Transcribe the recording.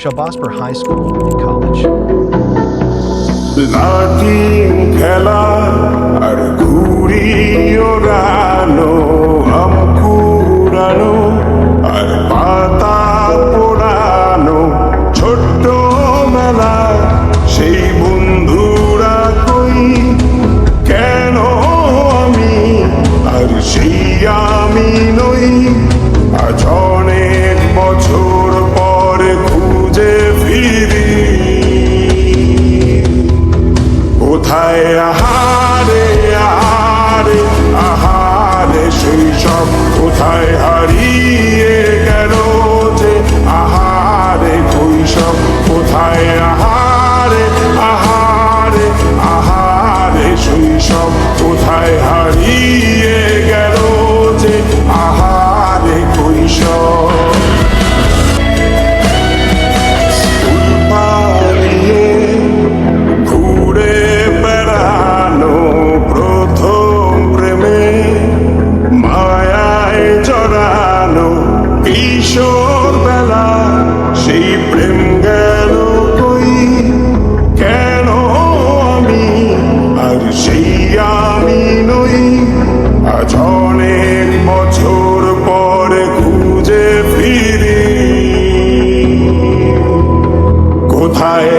Shabasper High School and College. লাঠিম খেলা আর ঘুড়ি ওড়ানো, আম কুড়ানো আর পাতা পোড়ানো, ছোট্ট মেলা সেই বন্ধুরা কই, কেন আমি আর সেই আমি নই। আজ অনেক বছর পরে খুঁজে ফিরি, কোথায় আহারে আহারে আহারে শৈশব, কোথায় হারিয়ে গেল যে আহারে কৈশব, কোথায় আহারে আহারে আহারে শৈশব, কোথায় হারিয়ে গেল যে আহারে কৈশব। স্কুল পালিয়ে ঘুরে বেড়ানো, প্রথম প্রেমে মায়ায় জড়ানো, কিশোর বেলা সেই প্রেম গেল কই, কেন আমি আর সেই আমি নই। আজ অনেক বছর পরে খুঁজে ফিরি, কোথায়